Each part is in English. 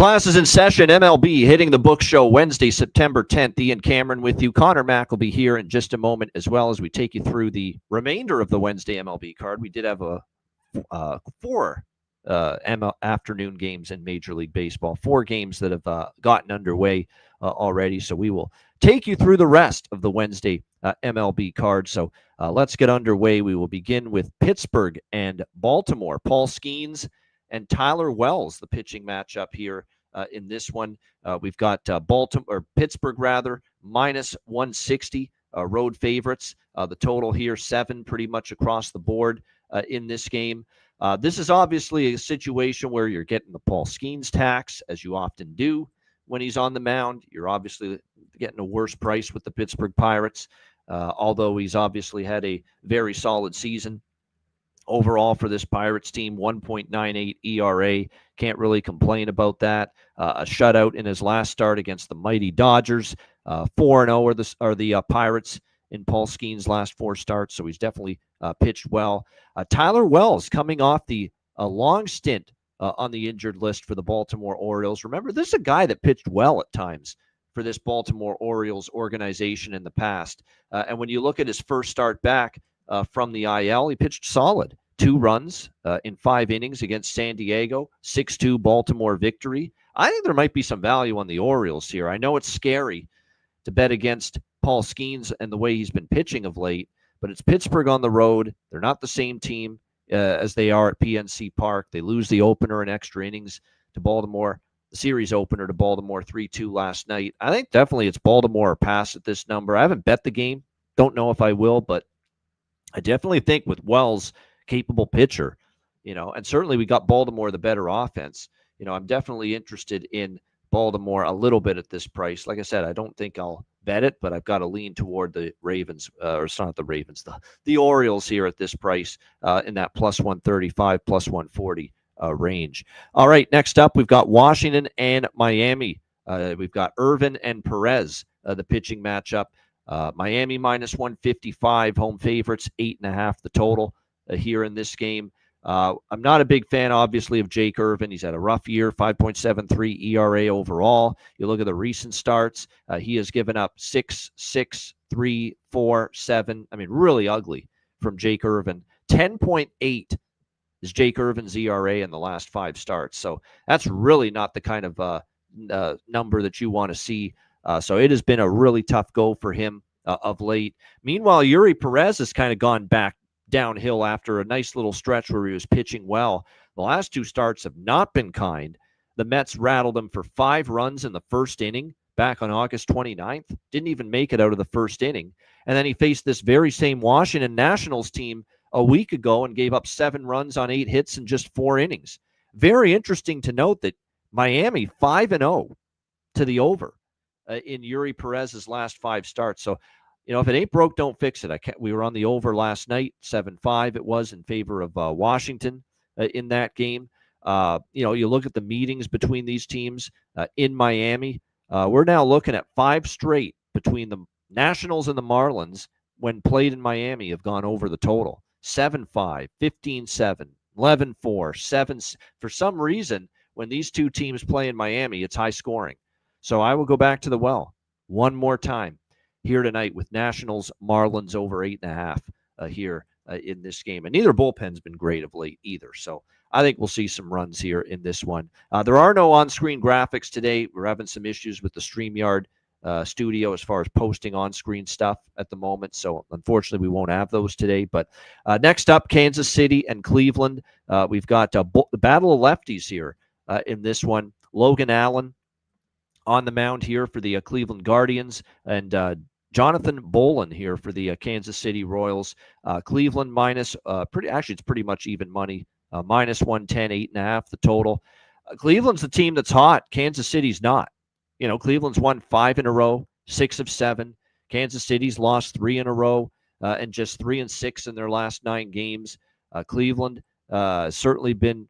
Class is in session. MLB hitting the book show Wednesday, September 10th. Ian Cameron with you. Connor Mack will be here in just a moment as well as we take you through the remainder of the Wednesday MLB card. We did have four afternoon games in Major League Baseball, 4 games that have gotten underway already. So we will take you through the rest of the Wednesday MLB card. So let's get underway. We will begin with Pittsburgh and Baltimore. Paul Skeens and Tyler Wells, the pitching matchup here in this one. We've got Pittsburgh minus 160 road favorites. The total here 7 pretty much across the board in this game. This is obviously a situation where you're getting the Paul Skeens tax, as you often do when he's on the mound. You're obviously getting a worse price with the Pittsburgh Pirates, although he's obviously had a very solid season. Overall for this Pirates team, 1.98 ERA. Can't really complain about that. A shutout in his last start against the mighty Dodgers. 4-0 are the Pirates in Paul Skeens' last 4 starts, so he's definitely pitched well. Tyler Wells coming off the long stint on the injured list for the Baltimore Orioles. Remember, this is a guy that pitched well at times for this Baltimore Orioles organization in the past. And when you look at his first start back from the IL, he pitched solid. 2 runs in 5 innings against San Diego, 6-2 Baltimore victory. I think there might be some value on the Orioles here. I know it's scary to bet against Paul Skeens and the way he's been pitching of late, but it's Pittsburgh on the road. They're not the same team as they are at PNC Park. They lose the opener in extra innings to Baltimore, the series opener to Baltimore 3-2 last night. I think definitely it's Baltimore or pass at this number. I haven't bet the game. Don't know if I will, but I definitely think with Wells, capable pitcher, and certainly we got Baltimore the better offense. I'm definitely interested in Baltimore a little bit at this price. Like I said, I don't think I'll bet it, but I've got to lean toward the Ravens, or it's not the Ravens, the Orioles here at this price in that plus 135, plus 140 range. All right, next up, we've got Washington and Miami. We've got Irvin and Perez, the pitching matchup. Miami minus 155, home favorites, 8.5 the total here in this game. I'm not a big fan, obviously, of Jake Irvin. He's had a rough year, 5.73 ERA overall. You look at the recent starts, he has given up 6, 6, 3, 4, 7. I mean, really ugly from Jake Irvin. 10.8 is Jake Irvin's ERA in the last 5 starts. So that's really not the kind of number that you want to see. So it has been a really tough go for him of late. Meanwhile, Yuri Perez has kind of gone back downhill after a nice little stretch where he was pitching well. The last 2 starts have not been kind. The Mets rattled him for 5 runs in the first inning back on August 29th. Didn't even make it out of the first inning. And then he faced this very same Washington Nationals team a week ago and gave up 7 runs on 8 hits in just 4 innings. Very interesting to note that Miami 5-0 to the over in Yuri Perez's last 5 starts. So, if it ain't broke, don't fix it. We were on the over last night, 7-5 it was in favor of Washington in that game. You look at the meetings between these teams in Miami. We're now looking at 5 straight between the Nationals and the Marlins when played in Miami have gone over the total. 7-5, 15-7, 11-4, 7. For some reason, when these 2 teams play in Miami, it's high scoring. So I will go back to the well one more time here tonight with Nationals, Marlins over 8.5 here in this game. And neither bullpen's been great of late either. So I think we'll see some runs here in this one. There are no on-screen graphics today. We're having some issues with the StreamYard studio as far as posting on-screen stuff at the moment. So unfortunately, we won't have those today. But next up, Kansas City and Cleveland. We've got the battle of lefties here in this one. Logan Allen on the mound here for the Cleveland Guardians, and Jonathan Bolin here for the Kansas City Royals. Cleveland minus, it's pretty much even money, minus 110, 8.5 the total. Cleveland's the team that's hot. Kansas City's not. Cleveland's won 5 in a row, 6 of 7. Kansas City's lost 3 in a row, and just 3-6 in their last 9 games. Cleveland certainly been,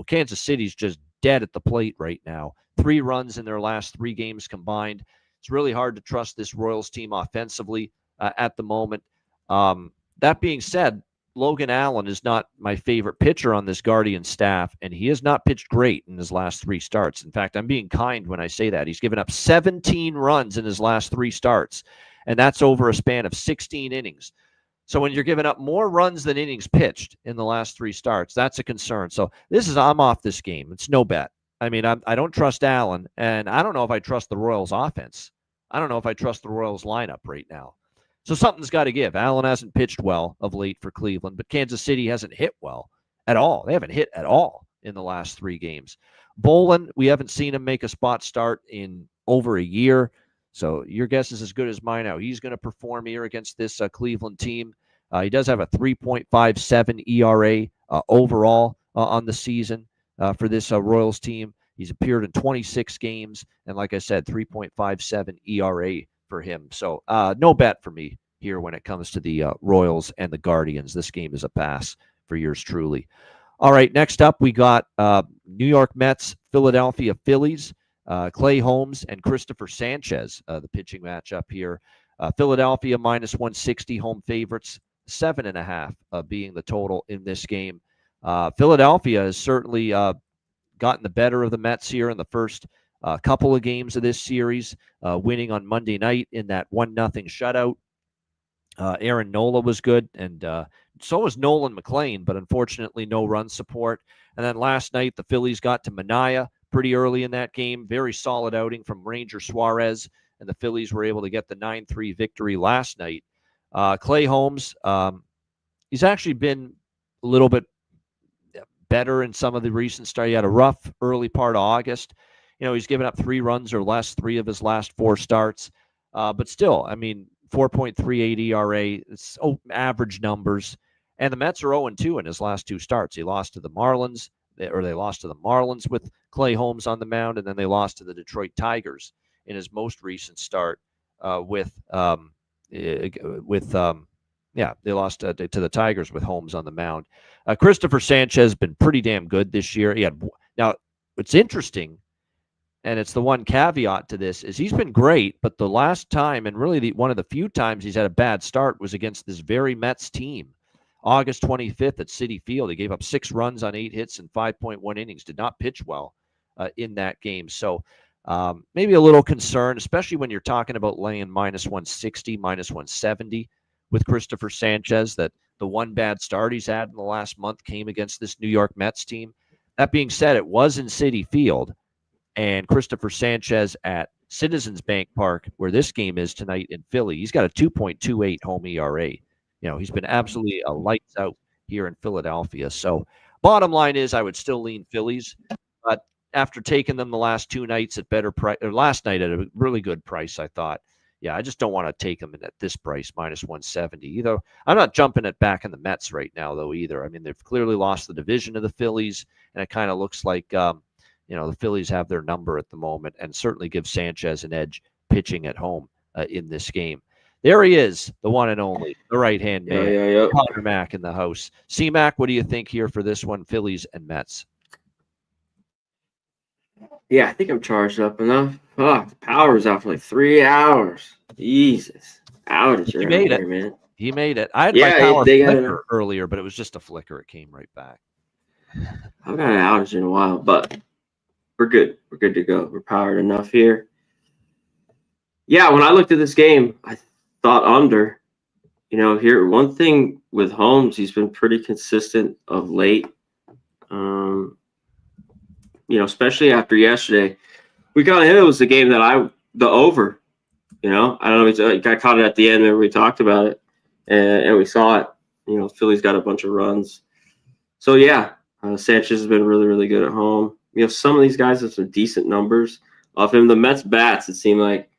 Kansas City's just dead at the plate right now. 3 runs in their last 3 games combined. It's really hard to trust this Royals team offensively at the moment. That being said, Logan Allen is not my favorite pitcher on this Guardian staff, and he has not pitched great in his last 3 starts. In fact, I'm being kind when I say that. He's given up 17 runs in his last 3 starts, and that's over a span of 16 innings. So when you're giving up more runs than innings pitched in the last 3 starts, that's a concern. So I'm off this game. It's no bet. I mean, I don't trust Allen, and I don't know if I trust the Royals offense. I don't know if I trust the Royals lineup right now. So something's got to give. Allen hasn't pitched well of late for Cleveland, but Kansas City hasn't hit well at all. They haven't hit at all in the last 3 games. Bolin, we haven't seen him make a spot start in over a year. So your guess is as good as mine. How he's going to perform here against this Cleveland team. He does have a 3.57 ERA overall on the season for this Royals team. He's appeared in 26 games, and like I said, 3.57 ERA for him. So no bet for me here when it comes to the Royals and the Guardians. This game is a pass for yours truly. All right, next up we got New York Mets, Philadelphia Phillies, Clay Holmes and Christopher Sanchez, the pitching matchup here. Philadelphia minus 160 home favorites, 7.5 being the total in this game. Philadelphia has certainly gotten the better of the Mets here in the first couple of games of this series, winning on Monday night in that 1-0 shutout. Aaron Nola was good, and so was Nolan McLean, but unfortunately no run support. And then last night, the Phillies got to Manaea pretty early in that game. Very solid outing from Ranger Suarez, and the Phillies were able to get the 9-3 victory last night. Clay Holmes, he's actually been a little bit better in some of the recent starts. He had a rough early part of August. He's given up 3 runs or less 3 of his last 4 starts. But still, I mean, 4.38 ERA, it's average numbers. And the Mets are 0-2 in his last 2 starts. He lost to the Marlins, they lost to the Marlins with Clay Holmes on the mound, and then they lost to the Detroit Tigers in his most recent start they lost to the Tigers with Holmes on the mound. Christopher Sanchez has been pretty damn good this year. Now, what's interesting, and it's the one caveat to this, is he's been great, but the last time, and really one of the few times he's had a bad start, was against this very Mets team. August 25th at Citi Field. He gave up 6 runs on 8 hits and 5.1 innings. Did not pitch well in that game. So maybe a little concern, especially when you're talking about laying minus 160, minus 170 with Christopher Sanchez, that the one bad start he's had in the last month came against this New York Mets team. That being said, it was in Citi Field, and Christopher Sanchez at Citizens Bank Park, where this game is tonight in Philly, he's got a 2.28 home ERA. He's been absolutely lights out here in Philadelphia. So bottom line is I would still lean Phillies, but after taking them the last 2 nights at better price, or last night at a really good price, I thought, I just don't want to take them at this price, minus 170. Either I'm not jumping it back in the Mets right now, though, either. I mean, they've clearly lost the division to the Phillies, and it kind of looks like, the Phillies have their number at the moment, and certainly give Sanchez an edge pitching at home in this game. There he is, the one and only, the right-hand man, Connor Mack in the house. C-Mac, what do you think here for this one, Phillies and Mets? Yeah, I think I'm charged up enough. Oh, the power was out for like 3 hours. Jesus. Outage. He made it, man. He made it. I had my power flicker earlier, but it was just a flicker. It came right back. I've had an outage in a while, but we're good. We're good to go. We're powered enough here. Yeah, when I looked at this game, I thought under. Here, one thing with Holmes, he's been pretty consistent of late. Especially after yesterday, we got him. It was the game that the over. I don't know. I caught it at the end. Remember we talked about it, and we saw it. Philly's got a bunch of runs. So yeah, Sanchez has been really, really good at home. Some of these guys have some decent numbers off him. The Mets bats, it seemed like,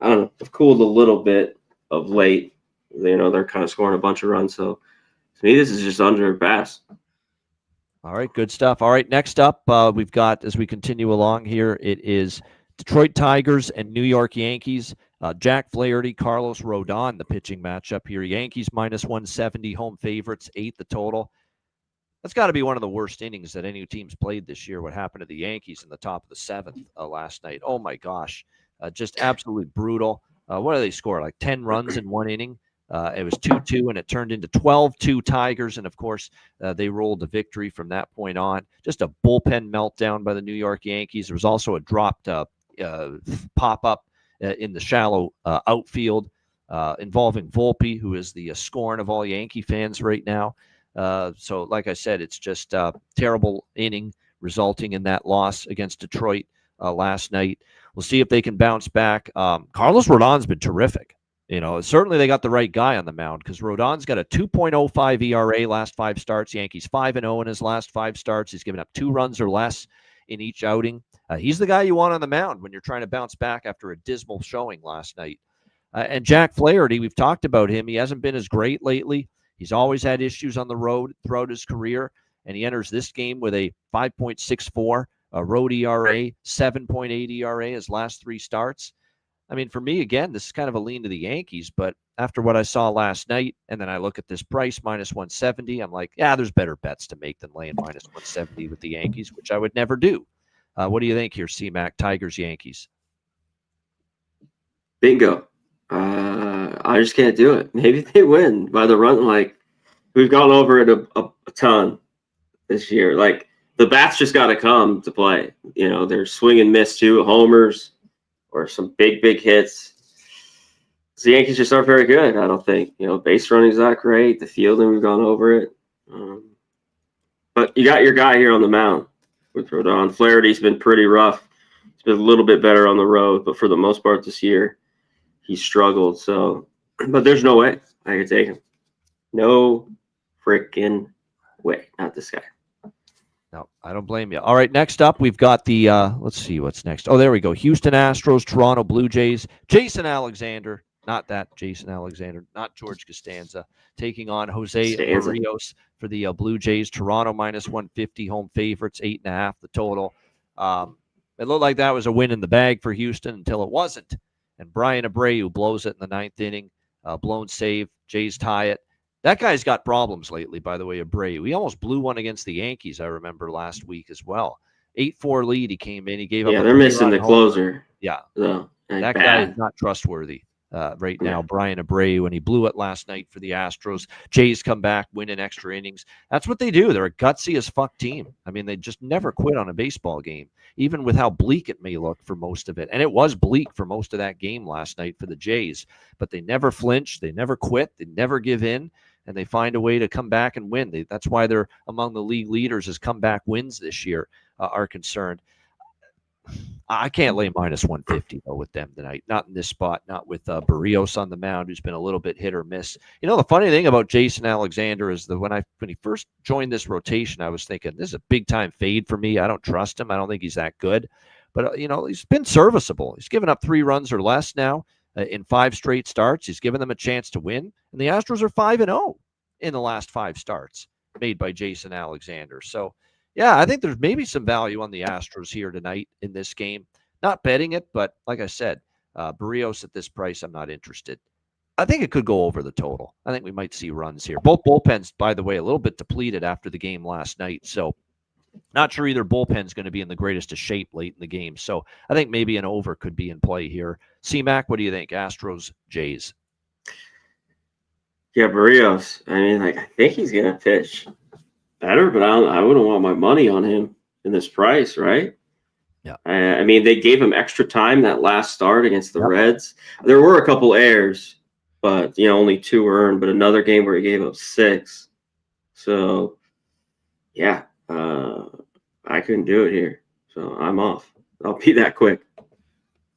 I don't know, have cooled a little bit of late. They're kind of scoring a bunch of runs. So to me, this is just under a pass. All right, good stuff. All right, next up, we've got, as we continue along here, it is Detroit Tigers and New York Yankees. Jack Flaherty, Carlos Rodon, the pitching matchup here. Yankees minus 170, home favorites, 8 the total. That's got to be one of the worst innings that any team's played this year. What happened to the Yankees in the top of the 7th last night? Oh my gosh, just absolutely brutal. What do they score? Like 10 runs in 1 inning. It was 2-2, and it turned into 12-2 Tigers. And, of course, they rolled the victory from that point on. Just a bullpen meltdown by the New York Yankees. There was also a dropped pop-up in the shallow outfield involving Volpe, who is the scorn of all Yankee fans right now. So, like I said, it's just a terrible inning resulting in that loss against Detroit last night. We'll see if they can bounce back. Carlos Rodon's been terrific. Certainly they got the right guy on the mound because Rodon's got a 2.05 ERA last 5 starts. Yankees 5-0 in his last 5 starts. He's given up 2 runs or less in each outing. He's the guy you want on the mound when you're trying to bounce back after a dismal showing last night. And Jack Flaherty, we've talked about him. He hasn't been as great lately. He's always had issues on the road throughout his career, and he enters this game with a 5.64 road ERA, 7.8 ERA his last 3 starts. I mean, for me, again, this is kind of a lean to the Yankees, but after what I saw last night, and then I look at this price, minus 170, I'm like, yeah, there's better bets to make than laying minus 170 with the Yankees, which I would never do. What do you think here, C-Mac, Tigers, Yankees? Bingo. I just can't do it. Maybe they win by the run. Like, we've gone over it a ton this year. Like, the bats just got to come to play. They're swing and miss too, homers, or some big hits. The Yankees just aren't very good, I don't think. Base running's not great. The fielding, we've gone over it. But you got your guy here on the mound with Rodon. Flaherty's been pretty rough. He's been a little bit better on the road, but for the most part this year, he struggled. So, but there's no way I could take him. No freaking way. Not this guy. No, I don't blame you. All right, next up, we've got the, let's see what's next. Oh, there we go. Houston Astros, Toronto Blue Jays. Jason Alexander, not that Jason Alexander, not George Costanza, taking on Jose Barrios for the Blue Jays. Toronto minus 150, home favorites, 8.5 the total. It looked like that was a win in the bag for Houston until it wasn't. And Brian Abreu blows it in the 9th inning, blown save. Jays tie it. That guy's got problems lately, by the way, Abreu. He almost blew one against the Yankees, I remember, last week as well. 8-4 lead, he came in. He gave up. Yeah, they're missing the closer. Yeah. So, that guy is not trustworthy right now, Brian Abreu, and he blew it last night for the Astros. Jays come back, win in extra innings. That's what they do. They're a gutsy as fuck team. I mean, they just never quit on a baseball game, even with how bleak it may look for most of it. And it was bleak for most of that game last night for the Jays. But they never flinch. They never quit. They never give in. And they find a way to come back and win. That's why they're among the league leaders as comeback wins this year are concerned. I can't lay minus 150, though, with them tonight. Not in this spot, not with Barrios on the mound, who's been a little bit hit or miss. The funny thing about Jason Alexander is that when he first joined this rotation, I was thinking, this is a big-time fade for me. I don't trust him. I don't think he's that good. But, he's been serviceable. He's given up 3 runs or less now in 5 straight starts. He's given them a chance to win. And the Astros are 5-0 in the last 5 starts made by Jason Alexander. So, yeah, I think there's maybe some value on the Astros here tonight in this game. Not betting it, but like I said, Barrios at this price, I'm not interested. I think it could go over the total. I think we might see runs here. Both bullpens, by the way, a little bit depleted after the game last night. So not sure either bullpen's going to be in the greatest of shape late in the game. So I think maybe an over could be in play here. C-Mac, what do you think? Astros, Jays. Yeah, Barrios. I mean, I think he's going to pitch better, but I wouldn't want my money on him in this price, right? Yeah. I mean, they gave him extra time that last start against the Reds. There were a couple errors, but only 2 earned. But another game where he gave up 6. So, yeah, I couldn't do it here. So I'm off. I'll be that quick.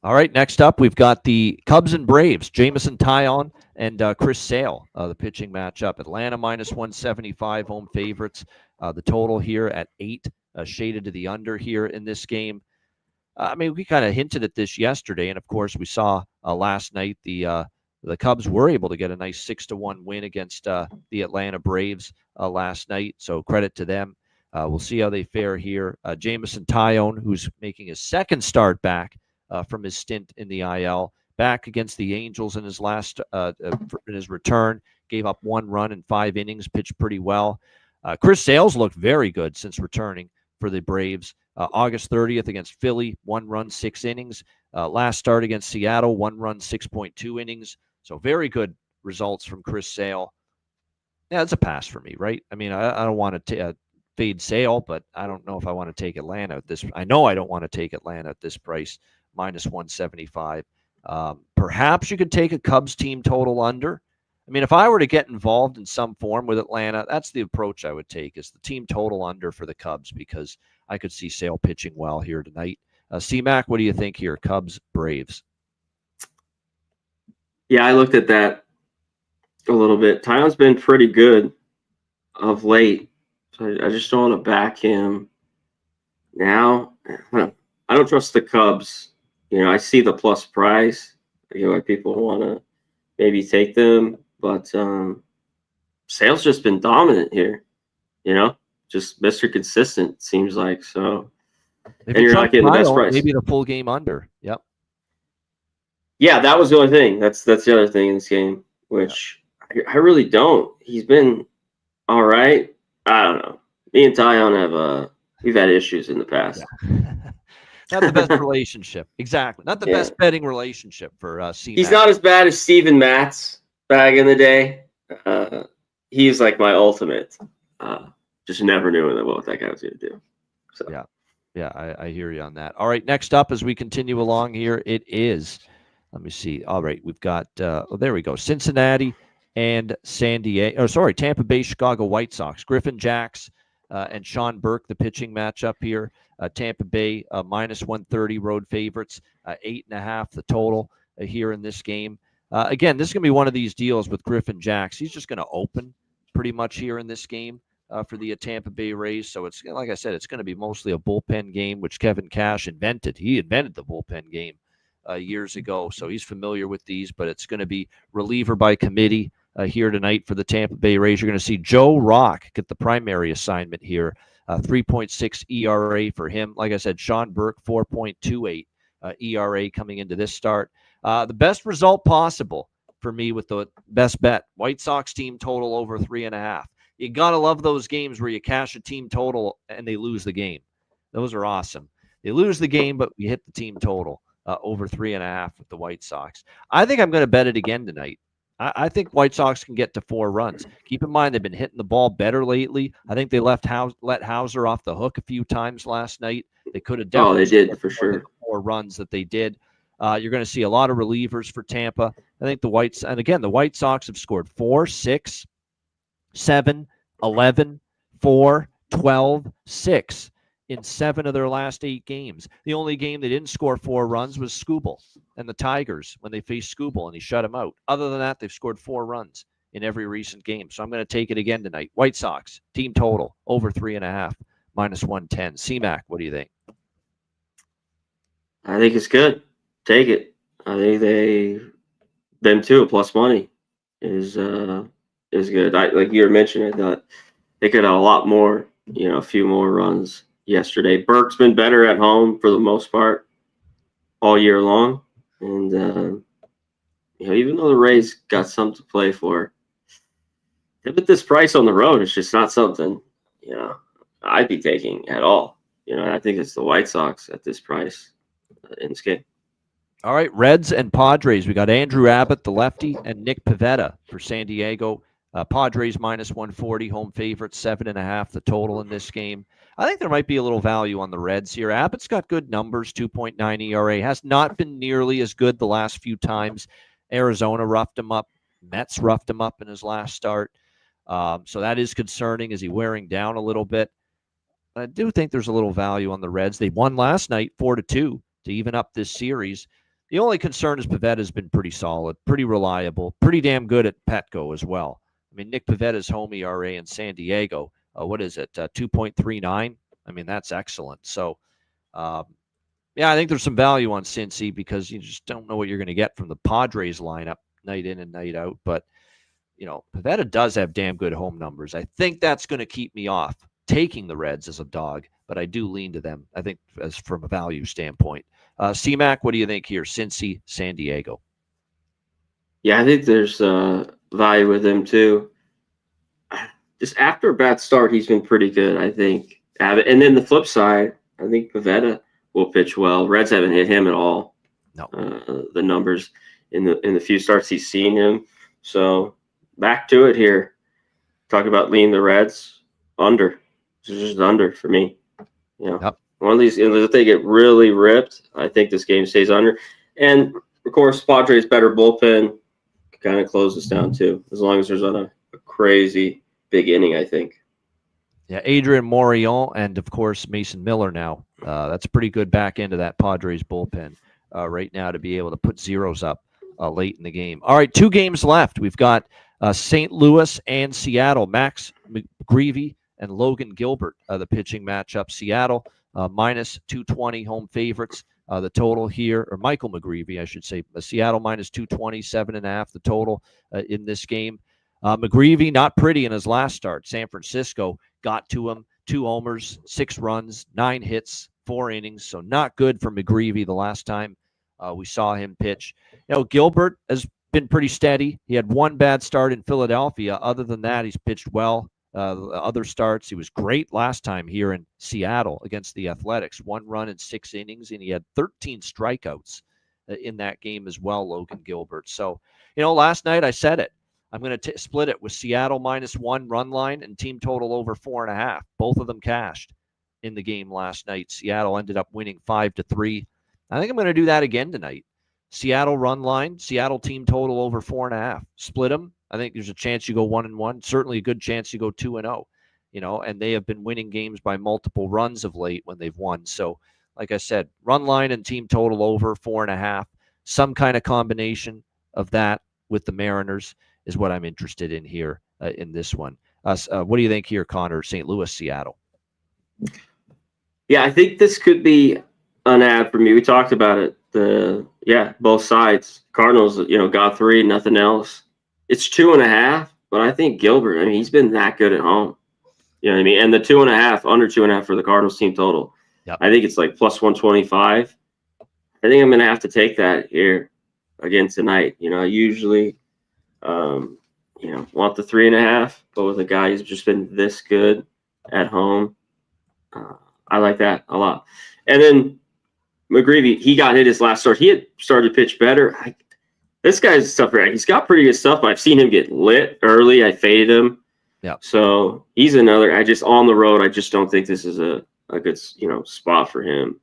All right, next up, we've got the Cubs and Braves, Jameson Taillon and Chris Sale, the pitching matchup. Atlanta minus 175, home favorites. The total here at 8, shaded to the under here in this game. I mean, we kind of hinted at this yesterday, and of course, we saw last night the Cubs were able to get a nice 6-1 win against the Atlanta Braves last night, so credit to them. We'll see how they fare here. Jameson Taillon, who's making his 2nd start back from his stint in the IL, back against the Angels in his last in his return, gave up 1 run in 5 innings, pitched pretty well. Chris Sale's looked very good since returning for the Braves. August 30th against Philly, 1 run, 6 innings. Last start against Seattle, 1 run, 6.2 innings. So very good results from Chris Sale. Yeah, it's a pass for me, right? I mean, I don't want to fade Sale, but I don't know if I want to take Atlanta at this. I know I don't want to take Atlanta at this price, minus 175. Perhaps you could take a Cubs team total under. I mean, if I were to get involved in some form with Atlanta, that's the approach I would take, is the team total under for the Cubs, because I could see Sale pitching well here tonight. C-Mac, what do you think here? Cubs, Braves. Yeah, I looked at that a little bit. Tyon's been pretty good of late, so I just don't want to back him now. I don't trust the Cubs. I see the plus price. Why people want to maybe take them, but Sale's just been dominant here. Just Mr. Consistent, seems like. So, If and you're not getting the best price. Maybe the full game under. Yep. Yeah, that was the only thing. That's the other thing in this game, which I really don't. He's been all right. I don't know. Me and Tyon we've had issues in the past. Yeah. Not the best relationship. Exactly. Not the best betting relationship for C-Mac. He's not as bad as Steven Matz back in the day. He's like my ultimate. Just never knew what that guy was going to do. So. Yeah, I hear you on that. All right, next up as we continue along here, it is, let me see. All right, we've got, there we go, Cincinnati and Tampa Bay, Chicago White Sox. Griffin Jacks and Sean Burke, the pitching matchup here. Tampa Bay minus 130 road favorites, 8.5 the total here in this game. Again, this is going to be one of these deals with Griffin Jacks. He's just going to open pretty much here in this game for the Tampa Bay Rays. So it's, like I said, it's going to be mostly a bullpen game, which Kevin Cash invented. He invented the bullpen game years ago, so he's familiar with these, but it's going to be reliever by committee here tonight for the Tampa Bay Rays. You're going to see Joe Rock get the primary assignment here. 3.6 ERA for him. Like I said, Sean Burke, 4.28 ERA coming into this start. The best result possible for me with the best bet, White Sox team total over 3.5. You got to love those games where you cash a team total and they lose the game. Those are awesome. They lose the game, but we hit the team total over 3.5 with the White Sox. I think I'm going to bet it again tonight. I think White Sox can get to 4 runs. Keep in mind, they've been hitting the ball better lately. I think they let Hauser off the hook a few times last night. They could have definitely. They did for sure. 4 runs that they did. You're going to see a lot of relievers for Tampa. I think the White Sox have scored 4, 6, 7, 11, 4, 12, 6 in 7 of their last 8 games. The only game they didn't score 4 runs was Skubal and the Tigers when they faced Skubal and he shut him out. Other than that, they've scored 4 runs in every recent game. So I'm going to take it again tonight. White Sox, team total, over 3.5, minus 110. C-Mac, what do you think? I think it's good. Take it. I think them too, plus money is good. Like you were mentioning, I thought they could have a lot more, a few more runs yesterday. Burke's been better at home for the most part all year long. And, even though the Rays got something to play for, at this price on the road, it's just not something, I'd be taking at all. I think it's the White Sox at this price in this game. All right, Reds and Padres. We got Andrew Abbott, the lefty, and Nick Pivetta for San Diego. Padres minus 140, home favorite, 7.5 the total in this game. I think there might be a little value on the Reds here. Abbott's got good numbers, 2.9 ERA. Has not been nearly as good the last few times. Arizona roughed him up. Mets roughed him up in his last start. So that is concerning. Is he wearing down a little bit? I do think there's a little value on the Reds. They won last night 4-2 to even up this series. The only concern is Pavetta's been pretty solid, pretty reliable, pretty damn good at Petco as well. I mean, Nick Pavetta's home ERA in San Diego, what is it, 2.39? I mean, that's excellent. So, I think there's some value on Cincy because you just don't know what you're going to get from the Padres lineup night in and night out. But, Pivetta does have damn good home numbers. I think that's going to keep me off taking the Reds as a dog, but I do lean to them, I think, as from a value standpoint. C-Mac, what do you think here? Cincy, San Diego. Yeah, I think there's value with him too. Just after a bad start, he's been pretty good, I think. And then the flip side, I think Pivetta will pitch well. Reds haven't hit him at all. No. The numbers in the few starts he's seen him, So back to it here. Talk about leaning the Reds under. This is just under for me. Yep. One of these, if they get really ripped, I think this game stays under. And of course, Padres better bullpen kind of close this down too, as long as there's not a crazy big inning, I think. Yeah, Adrian Morion and, of course, Mason Miller now. That's a pretty good back end of that Padres bullpen right now to be able to put zeros up late in the game. All right, 2 games left. We've got St. Louis and Seattle. Max McGreevy and Logan Gilbert, the pitching matchup. Seattle minus 220 home favorites. The total here, or Michael McGreevy, I should say. Seattle minus 220, 7.5 the total in this game. McGreevy, not pretty in his last start. San Francisco got to him, 2 homers, 6 runs, 9 hits, 4 innings. So not good for McGreevy the last time we saw him pitch. Gilbert has been pretty steady. He had 1 bad start in Philadelphia. Other than that, he's pitched well. Other starts, he was great last time here in Seattle against the Athletics. 1 run in 6 innings, and he had 13 strikeouts in that game as well, Logan Gilbert. So, last night I said it. I'm going to split it with Seattle -1 run line and team total over 4.5. Both of them cashed in the game last night. Seattle ended up winning 5-3. I think I'm going to do that again tonight. Seattle run line, Seattle team total over 4.5. Split them. I think there's a chance you go 1-1. Certainly a good chance you go 2-0. And they have been winning games by multiple runs of late when they've won. So, like I said, run line and team total over 4.5. Some kind of combination of that with the Mariners is what I'm interested in here in this one. What do you think here, Connor? St. Louis, Seattle. Yeah, I think this could be an ad for me. We talked about it. Both sides. Cardinals, got 3, nothing else. It's 2.5, but I think Gilbert, he's been that good at home. You know what I mean? And the 2.5, under 2.5 for the Cardinals team total. Yep. I think it's like plus 125. I think I'm going to have to take that here again tonight. I usually, want the 3.5, but with a guy who's just been this good at home, I like that a lot. And then McGreevy, he got hit his last start. He had started to pitch better. This guy's stuff, right? He's got pretty good stuff, but I've seen him get lit early. I faded him. Yeah. So he's another. On the road, I just don't think this is a good spot for him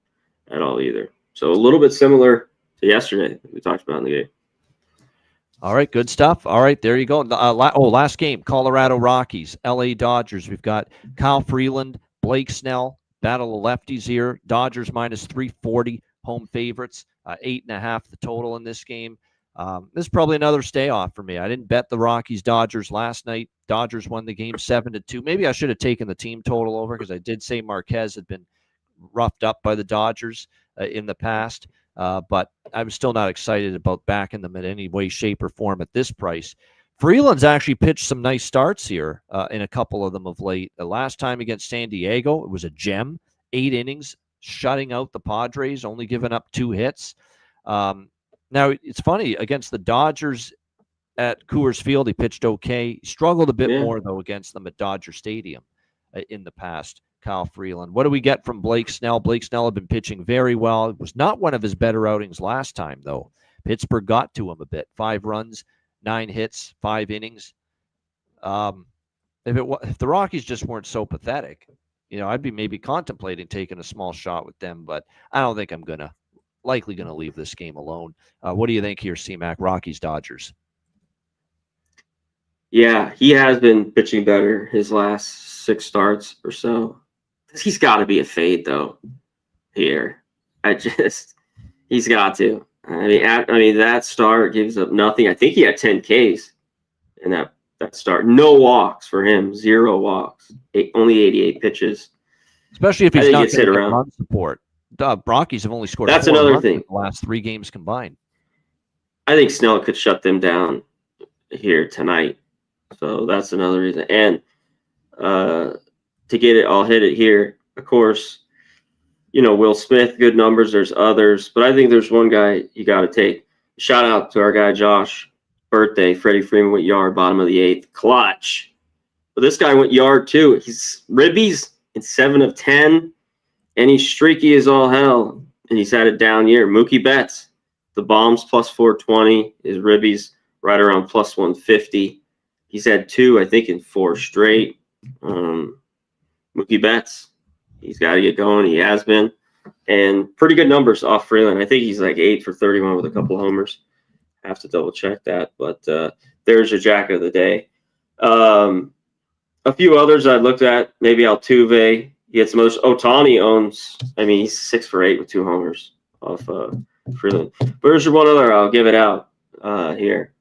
at all either. So a little bit similar to yesterday we talked about in the game. All right, good stuff. All right, there you go. Last game, Colorado Rockies, LA Dodgers. We've got Kyle Freeland, Blake Snell, battle of lefties here. Dodgers minus 340, home favorites, 8.5 the total in this game. This is probably another stay off for me. I didn't bet the Rockies Dodgers last night. Dodgers won the game 7-2. Maybe I should have taken the team total over because I did say Marquez had been roughed up by the Dodgers in the past. But I'm still not excited about backing them in any way, shape, or form at this price. Freeland's actually pitched some nice starts here in a couple of them of late. The last time against San Diego, it was a gem. 8 innings, shutting out the Padres, only giving up 2 hits. Now, it's funny, against the Dodgers at Coors Field, he pitched okay. He struggled a bit more, though, against them at Dodger Stadium in the past, Kyle Freeland. What do we get from Blake Snell? Blake Snell had been pitching very well. It was not one of his better outings last time, though. Pittsburgh got to him a bit. 5 runs, 9 hits, 5 innings. If the Rockies just weren't so pathetic, I'd be maybe contemplating taking a small shot with them, but I don't think I'm likely going to leave this game alone. What do you think here, C-Mac? Rockies, Dodgers. Yeah, he has been pitching better his last 6 starts or so. He's got to be a fade, though, here. He's got to. That start gives up nothing. I think he had 10 Ks in that start. No walks for him. 0 walks. Only 88 pitches. Especially if he's not getting around run support. Rockies have only scored That's 4 another runs thing. in the last 3 games combined. I think Snell could shut them down here tonight. So that's another reason. And to get it, I'll hit it here. Of course, Will Smith, good numbers. There's others. But I think there's one guy you got to take. Shout out to our guy, Josh. Birthday. Freddie Freeman went yard, bottom of the 8th. Clutch. But this guy went yard, too. He's ribbies in 7 of 10. And he's streaky as all hell. And he's had a down year. Mookie Betts. The bombs plus 420. His ribbies right around plus 150. He's had 2, I think, in 4 straight. Mookie Betts, he's got to get going. He has been. And pretty good numbers off Freeland. I think he's like 8 for 31 with a couple homers. Have to double check that. But there's your Jack of the day. A few others I looked at, maybe Altuve. He gets most. Ohtani owns, he's 6 for 8 with 2 homers off Freeland. But there's your one other, I'll give it out here.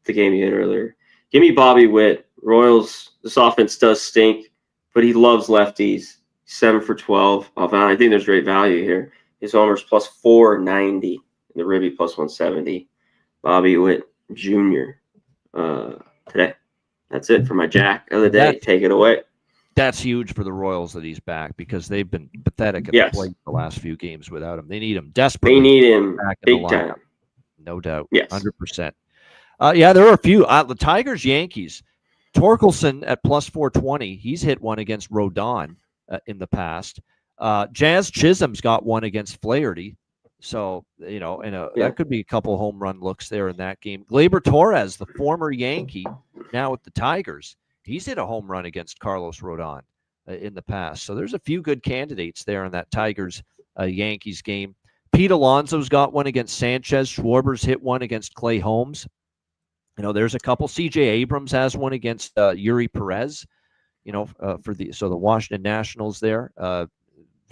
The game you hit earlier. Give me Bobby Witt. Royals, this offense does stink, but he loves lefties. 7 for 12. I think there's great value here. His homers plus 490, and the Ribby plus 170. Bobby Witt Jr. Today. That's it for my Jack of the day. Take it away. That's huge for the Royals that he's back because they've been pathetic at the plate the last few games without him. They need him desperately. They need him big time. No doubt. Yes. 100%. There are a few. The Tigers, Yankees. Torkelson at plus 420. He's hit one against Rodon in the past. Jazz Chisholm's got one against Flaherty. So, that could be a couple home run looks there in that game. Gleyber Torres, the former Yankee, now with the Tigers, he's hit a home run against Carlos Rodon in the past. So there's a few good candidates there in that Tigers-Yankees game. Pete Alonso's got one against Sanchez. Schwarber's hit one against Clay Holmes. There's a couple. C.J. Abrams has one against Yuri Perez, for the Washington Nationals there.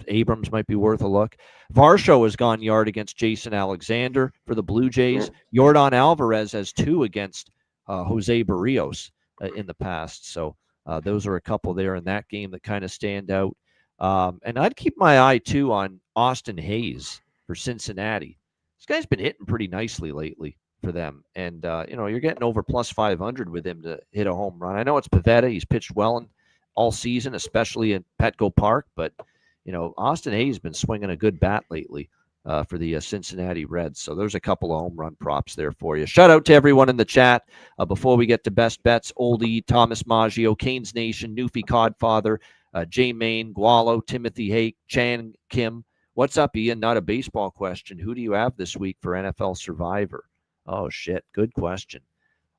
Abrams might be worth a look. Varsho has gone yard against Jason Alexander for the Blue Jays. Yordan Alvarez has 2 against Jose Barrios in the past. So those are a couple there in that game that kind of stand out. And I'd keep my eye, too, on Austin Hayes for Cincinnati. This guy's been hitting pretty nicely lately for them. And, you're getting over plus 500 with him to hit a home run. I know it's Pivetta. He's pitched well all season, especially in Petco Park, but Austin Hayes has been swinging a good bat lately for the Cincinnati Reds. So there's a couple of home run props there for you. Shout out to everyone in the chat. Before we get to best bets, Oldie, Thomas Maggio, Canes Nation, Newfie Codfather, Jay Main, Gualo, Timothy Hake, Chan Kim. What's up, Ian? Not a baseball question. Who do you have this week for NFL Survivor? Oh, shit. Good question.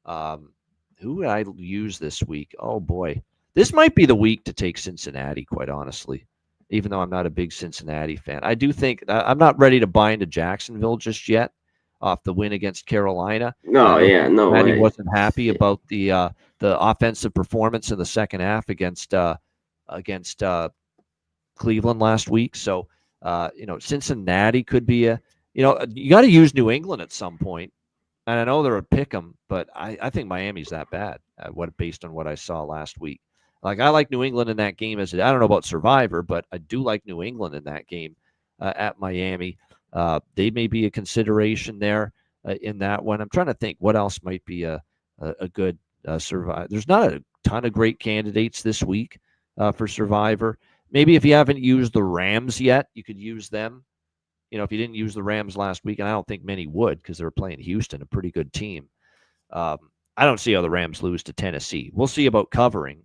Who would I use this week? Oh, boy. This might be the week to take Cincinnati, quite honestly. Even though I'm not a big Cincinnati fan. I do think I'm not ready to buy into Jacksonville just yet off the win against Carolina. No way. He wasn't happy about the offensive performance in the second half against Cleveland last week. So, Cincinnati could be you got to use New England at some point. And I know they're a pick 'em, but I think Miami's that bad based on what I saw last week. Like, I like New England in that game. I don't know about Survivor, but I do like New England in that game at Miami. They may be a consideration there in that one. I'm trying to think what else might be a good Survivor. There's not a ton of great candidates this week for Survivor. Maybe if you haven't used the Rams yet, you could use them. If you didn't use the Rams last week, and I don't think many would because they're playing Houston, a pretty good team. I don't see how the Rams lose to Tennessee. We'll see about covering.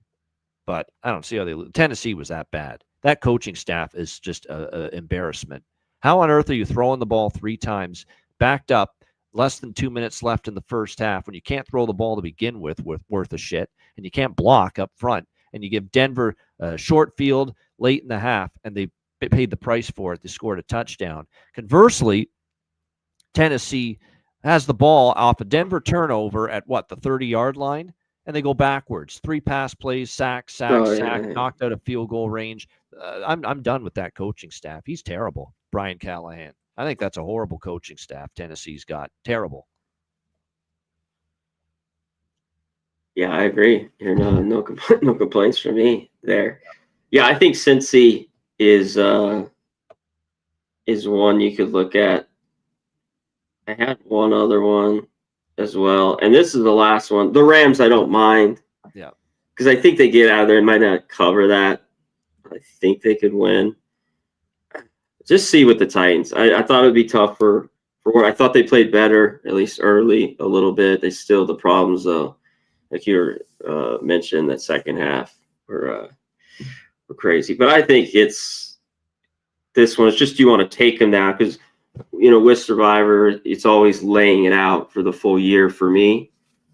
But I don't see how they lose. Tennessee was that bad. That coaching staff is just an embarrassment. How on earth are you throwing the ball 3 times, backed up, less than 2 minutes left in the first half, when you can't throw the ball to begin with worth a shit, and you can't block up front, and you give Denver a short field late in the half, and they paid the price for it. They scored a touchdown. Conversely, Tennessee has the ball off a Denver turnover at the 30-yard line? And they go backwards. 3 pass plays, sack, knocked out of field goal range. I'm done with that coaching staff. He's terrible, Brian Callahan. I think that's a horrible coaching staff Tennessee's got. Terrible. Yeah, I agree. No complaints from me there. Yeah, I think Cincy is one you could look at. I had one other one as well, and this is the last one. The Rams, I don't mind. Yeah, because I think they get out of there and might not cover that. I think they could win. Just see with the Titans. I thought it would be tough for I thought they played better, at least early, a little bit. They still the problems though, like you mentioned, that second half were crazy. But I think this one is just you want to take them now because with Survivor, it's always laying it out for the full year for me.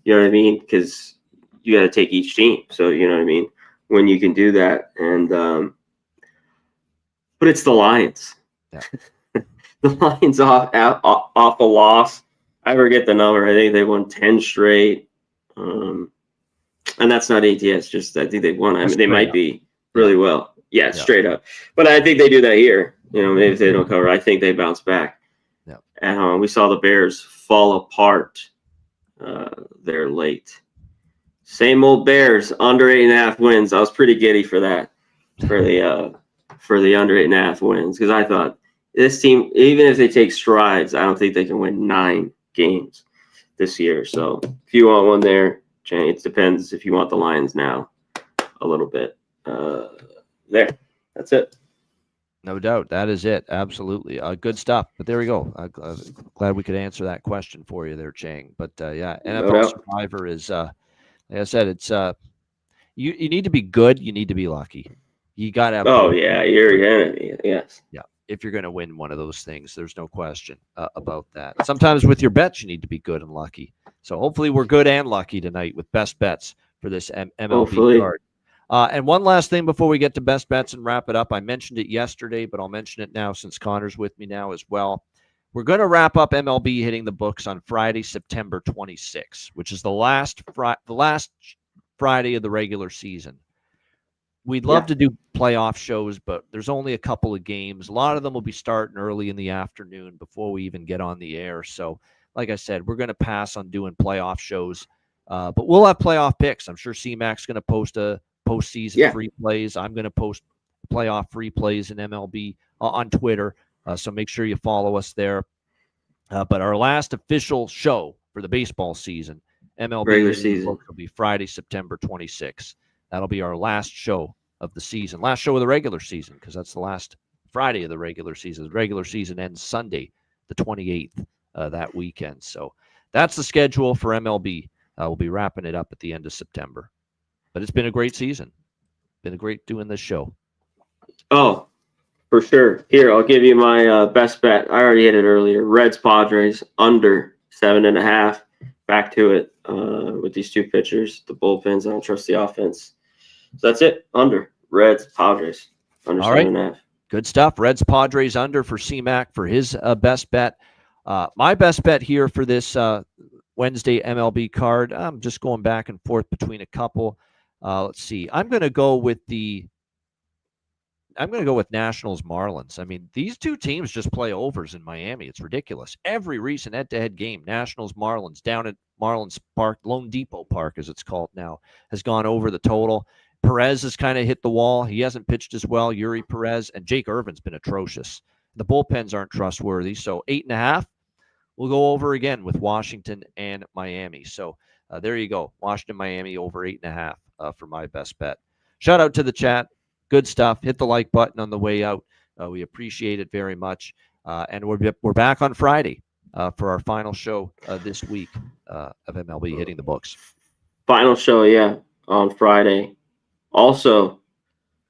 You know what I mean? Because you got to take each team. So, you know what I mean? When you can do that. And, but it's the Lions. Yeah. The Lions off a loss. I forget the number. I think they won 10 straight. And that's not ATS. Just I think they won. I mean, they might be really well. Yeah, straight up. But I think they do that here. You know, maybe if they don't cover, I think they bounce back. Yeah. And we saw the Bears fall apart there late. Same old Bears, under 8.5 wins. I was pretty giddy for that, for the under 8.5 wins, because I thought this team, even if they take strides, I don't think they can win 9 games this year. So if you want one there, it depends if you want the Lions now a little bit. There, that's it. No doubt. That is it. Absolutely. Good stuff. But there we go. Glad we could answer that question for you there, Chang. But yeah, NFL Survivor is, like I said, it's you need to be good. You need to be lucky. You got to have. Oh, yeah. You're going to be. Yes. Yeah. If you're going to win one of those things, there's no question about that. Sometimes with your bets, you need to be good and lucky. So hopefully we're good and lucky tonight with best bets for this MLB card. And one last thing before we get to best bets and wrap it up. I mentioned it yesterday, but I'll mention it now since Connor's with me now as well. We're going to wrap up MLB hitting the books on Friday, September 26th, which is the last Friday of the regular season. We'd love to do playoff shows, but there's only a couple of games. A lot of them will be starting early in the afternoon before we even get on the air. So, like I said, we're going to pass on doing playoff shows, but we'll have playoff picks. I'm sure C-Mac's going to post a postseason free plays. I'm going to post playoff free plays in MLB on Twitter. So make sure you follow us there. But our last official show for the baseball season, MLB regular season, will be Friday, September 26th. That'll be our last show of the season, last show of the regular season, because that's the last Friday of the regular season. The regular season ends Sunday, the 28th, that weekend. So that's the schedule for MLB. We'll be wrapping it up at the end of September. But it's been a great season. Been a great doing this show. Oh, for sure. Here, I'll give you my best bet. I already hit it earlier. Reds Padres under 7.5. Back to it with these two pitchers. The bullpens, I don't trust the offense. So that's it. Under. Reds Padres under 7.5. Good stuff. Reds Padres under for C-Mac for his best bet. My best bet here for this Wednesday MLB card, I'm just going back and forth between a couple. Let's see. I'm going to go with Nationals Marlins. I mean, these two teams just play overs in Miami. It's ridiculous. Every recent head-to-head game, Nationals Marlins down at Marlins Park, Lone Depot Park as it's called now, has gone over the total. Perez has kind of hit the wall. He hasn't pitched as well, Yuri Perez, and Jake Irvin's been atrocious. The bullpens aren't trustworthy. So 8.5, we'll go over again with Washington and Miami. So there you go. Washington, Miami over 8.5 for my best bet. Shout out to the chat. Good stuff. Hit the like button on the way out. We appreciate it very much. And we're back on Friday for our final show this week of MLB hitting the books. Final show, on Friday. Also,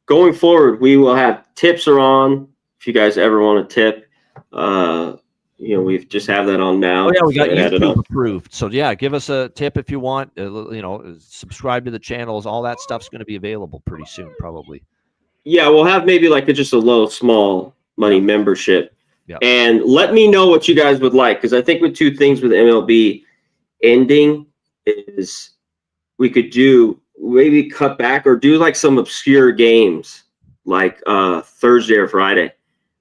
going forward, we will have tips are on. If you guys ever want to tip, we just have that on now. Oh, yeah, we got YouTube approved. So, give us a tip if you want. Subscribe to the channels. All that stuff's going to be available pretty soon, probably. Yeah, we'll have maybe like just a low, small money membership. Yeah. And let me know what you guys would like, because I think with two things with MLB ending is we could do maybe cut back or do like some obscure games like Thursday or Friday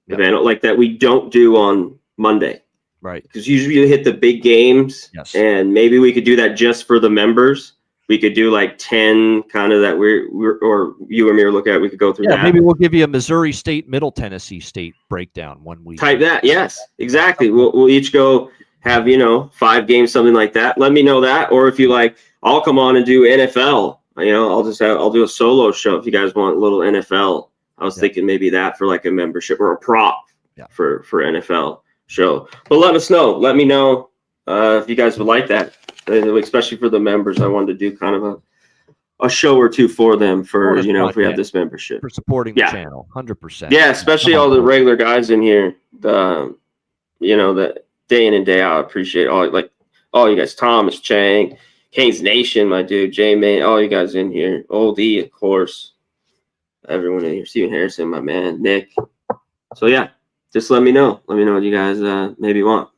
event like that we don't do on Monday. Right. Because usually you hit the big games. Yes. And maybe we could do that just for the members. We could do like 10 kind of that we're or you and me are looking at. We could go through that. Maybe we'll give you a Missouri State, Middle Tennessee State breakdown one week. Type that. Yes, exactly. We'll each go have, 5 games, something like that. Let me know that. Or if you like, I'll come on and do NFL. I'll do a solo show if you guys want a little NFL. I was thinking maybe that for like a membership or a prop for NFL show. But let us know. Let me know if you guys would like that. Especially for the members, I wanted to do kind of a show or two for them for, if we have this membership. For supporting the channel, 100%. Yeah, especially all the regular guys in here, that day in and day out. I appreciate all you guys, Thomas, Chang, Canes Nation, my dude, J Man, all you guys in here. Old E, of course. Everyone in here. Steven Harrison, my man, Nick. So yeah, just let me know. Let me know what you guys maybe want.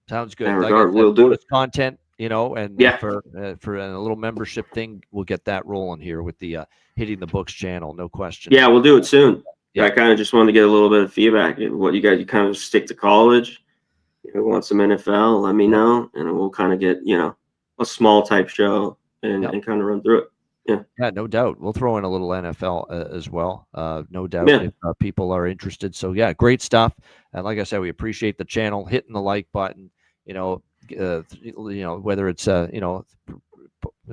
Sounds good. In that Like regard, I said, we'll do bonus it. content, you know, and Yeah. for a little membership thing, we'll get that rolling here with the Hitting the Books channel. No question. Yeah, we'll do it soon. Yeah. I kind of just wanted to get a little bit of feedback. What you guys, you kind of stick to college. If you want some NFL, let me know, and we'll kind of get, a small type show and kind of run through it. Yeah, no doubt. We'll throw in a little NFL as well. No doubt if people are interested. So yeah, great stuff. And like I said, we appreciate the channel, hitting the like button. Whether it's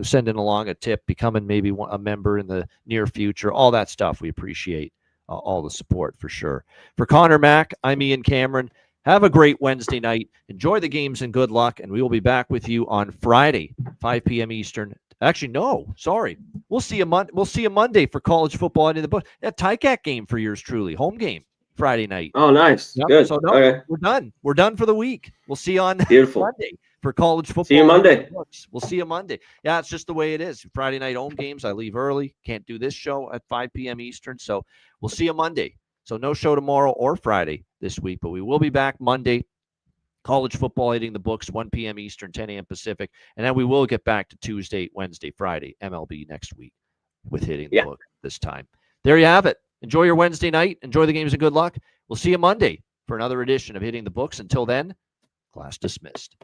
sending along a tip, becoming maybe a member in the near future, all that stuff. We appreciate all the support for sure. For Connor Mack, I'm Ian Cameron. Have a great Wednesday night. Enjoy the games and good luck. And we will be back with you on Friday, 5 p.m. Eastern. Actually, no, sorry. We'll see you Monday for college football in the book. That Tycat game for yours truly, home game Friday night. Oh, nice. Yep. Good. So no, okay. We're done. We're done for the week. We'll see you on Beautiful. Monday for college football. See you Monday. We'll see you Monday. Yeah, it's just the way it is. Friday night home games. I leave early. Can't do this show at 5 p.m. Eastern. So we'll see you Monday. So no show tomorrow or Friday this week, but we will be back Monday. College football hitting the books, 1 p.m. Eastern, 10 a.m. Pacific. And then we will get back to Tuesday, Wednesday, Friday, MLB next week with hitting the book this time. There you have it. Enjoy your Wednesday night. Enjoy the games and good luck. We'll see you Monday for another edition of Hitting the Books. Until then, class dismissed.